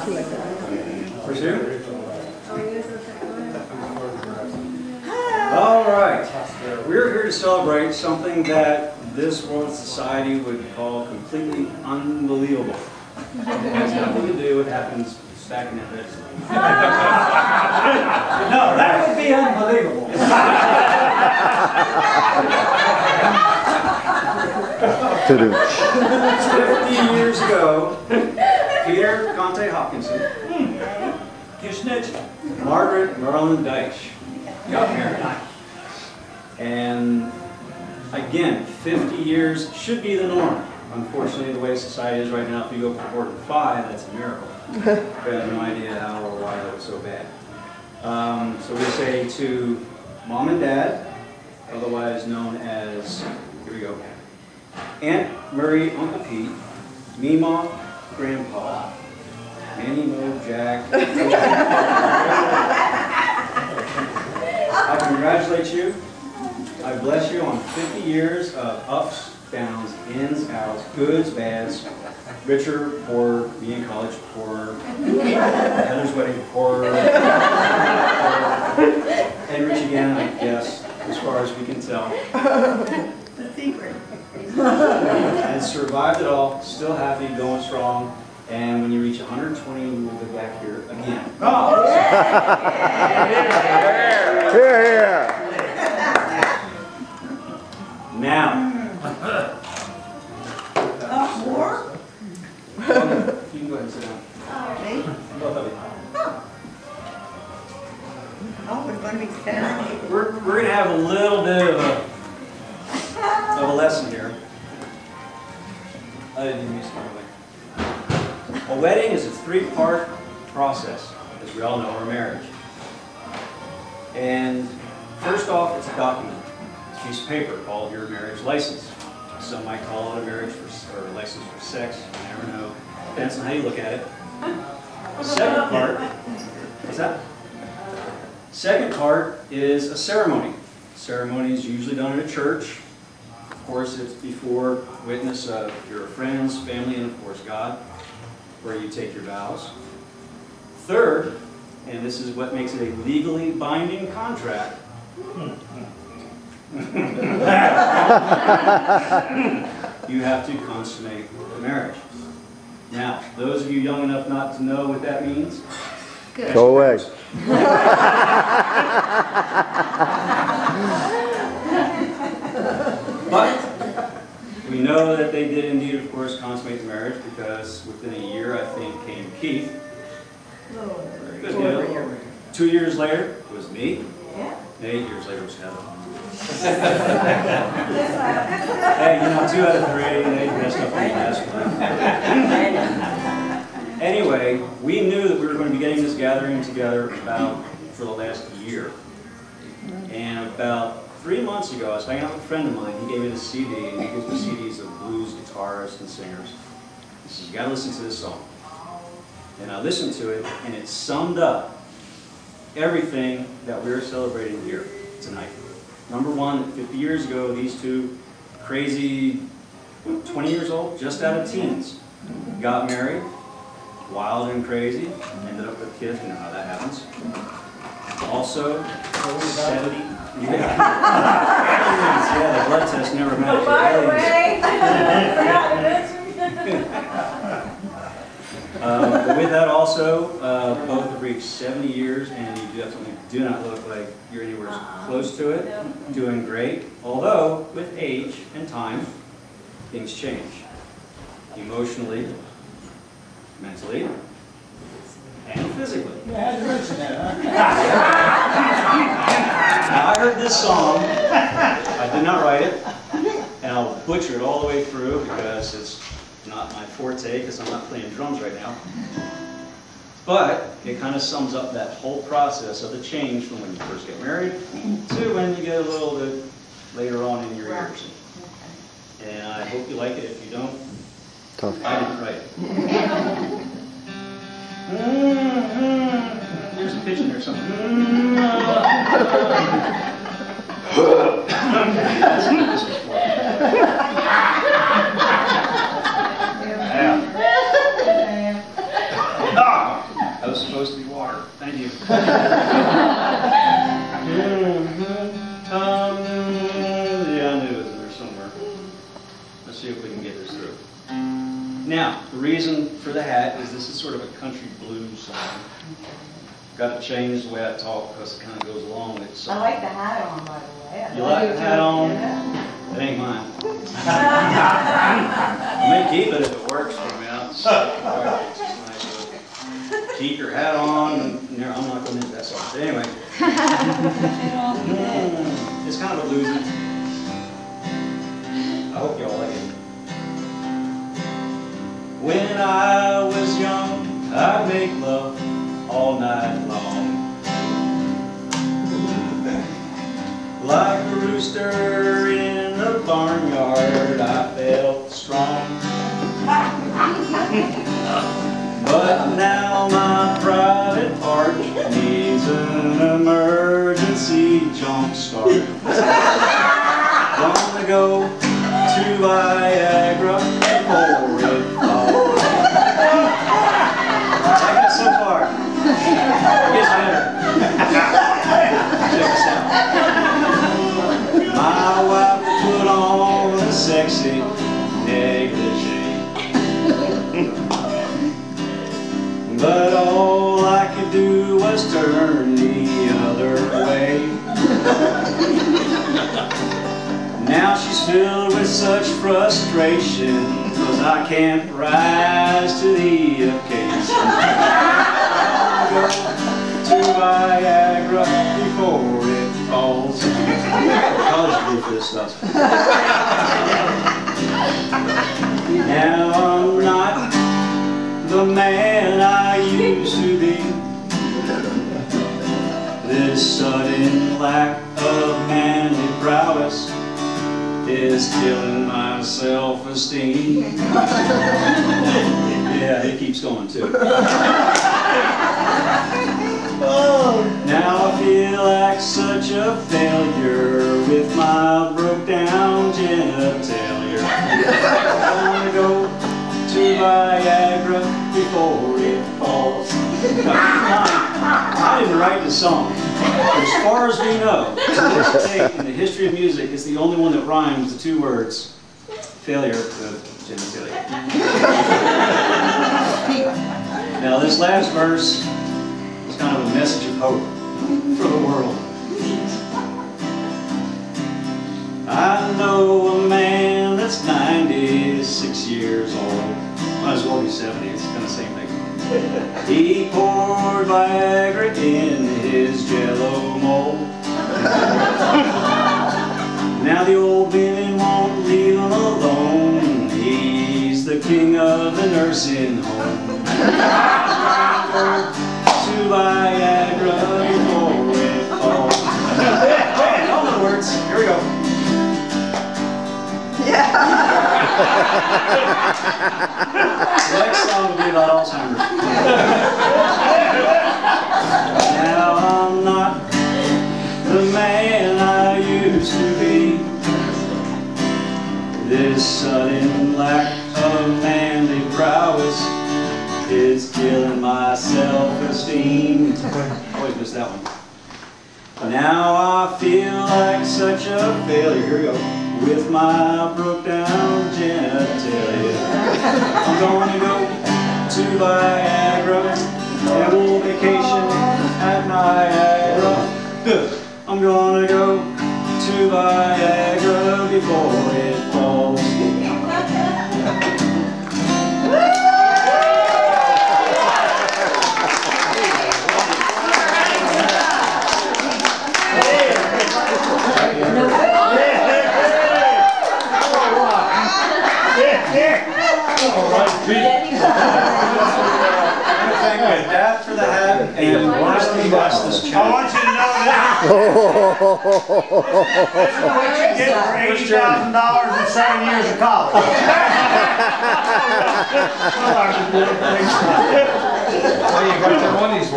Pursue? All right. We're here to celebrate something that this world society would call completely unbelievable. It has nothing to do with what happens back in that bed. No, that would be unbelievable. 50 years ago, Peter Conte Hopkinson, You snitched. Margaret Marilyn Deitch got married. And again, 50 years should be the norm. Unfortunately, the way society is right now, if you go forward to 5, that's a miracle. I have no idea how or why that was so bad. So we say to Mom and Dad, otherwise known as, here we go, Aunt Murray, Uncle Pete, Meemaw, Grandpa, Manny, Mo, Jack. I congratulate you. I bless you on 50 years of ups, downs, ins, outs, goods, bads, richer, poorer, me in college, poorer, Heather's wedding, poorer, and rich again, I guess, as far as we can tell. The secret. And survived it all, still happy, going strong, and when you reach 120, we will be back here again. Oh. Here. Now. More? You can go ahead and sit down. Me? Both of you. Oh, it's going to be sad. We're going to have a little bit of a lesson here. I didn't use it. A wedding is a 3-part process, as we all know, or marriage. And first off, it's a document. It's a piece of paper called your marriage license. Some might call it a marriage or a license for sex. You never know. Depends on how you look at it. Second part, what's that? Second part is a ceremony. Ceremony is usually done in a church. Of course, it's before witness of your friends, family, and of course God, where you take your vows. Third, and this is what makes it a legally binding contract, you have to consummate the marriage. Now, those of you young enough not to know what that means, Go away. But we know that they did indeed, of course, consummate the marriage because within a year, I think, came Keith. Very good deal. 2 years later, it was me. And 8 years later, it was Heather. Hey, you know, 2 out of 3, they messed up on the last one. Anyway, we knew that we were going to be getting this gathering together for the last year. And about 3 months ago, I was hanging out with a friend of mine. He gave me the CD, and he gives me CDs of blues guitarists and singers. He says, you got to listen to this song. And I listened to it, and it summed up everything that we're celebrating here tonight. Number one, 50 years ago, these two crazy, 20 years old, just out of teens, got married, wild and crazy, ended up with kids. You know how that happens. Also, 70. Yeah, the blood test never matched. Oh, by the way, forgot to mention. But with that also, both have reached 70 years, and you definitely do not look like you're anywhere close to it. Doing great, although with age and time, things change. Emotionally, mentally, and physically. Now, I heard this song. I did not write it, and I'll butcher it all the way through because it's not my forte because I'm not playing drums right now. But it kind of sums up that whole process of the change from when you first get married to when you get a little bit later on in your years. And I hope you like it. If you don't, Tough. I didn't write it. There's a pitch in there something. That was supposed to be water. Thank you. Yeah, I knew it was in there somewhere. Let's see if we can get this through. Now, the reason for the hat is this is sort of a country blues song. Got to change the way I talk because it kind of goes along with the song. I like the hat on, by the way. You like the hat on? Yeah. It ain't mine. I may keep it if it works for me. It's just nice to keep your hat on. And, I'm not going into that song. But anyway. It's kind of a bluesy. I hope y'all like it. When I was young, I'd make love all night long. Like a rooster in a barnyard, I felt strong. But now my private part needs an emergency jump start. Gonna go to viagra before it falls. Like it so far. It gets better. Check this out. My wife put on a sexy negligee. But all I could do was turn the other way. Now she's filled with such frustration, 'cause I can't rise to the occasion. I'll go to viagra before it falls. College do for this stuff. Now I'm not the man I used to be. This sudden lack of manly prowess is killing my self-esteem. Yeah, it keeps going too. Now I feel like such a failure with my broke down genitalia. I wanna go to viagra before it falls. I didn't write the song. As far as we know, to this date in the history of music, it's the only one that rhymes the two words failure with genitalia. Now this last verse is kind of a message of hope for the world. I know a man that's 96 years old. Might as well be 70, it's kind of the same thing. He poured viagra in his jello mold. Now the old man won't leave him alone. He's the king of the nursing home. To viagra before it falls. Okay, in other words, here we go. The next song will be about Alzheimer's. Now I'm not the man I used to be. This sudden lack of manly prowess is killing my self-esteem. Always miss that one. Now I feel like such a failure. Here we go. With my broke down genitalia. I'm gonna go to Viagra and we'll vacation at Niagara. I'm gonna go to Viagra before it falls. Thank my dad for the hat and Rusty bless this I channel. want you to know that. This is what you get for $80,000 and 7 years of college. Well, you got the monies.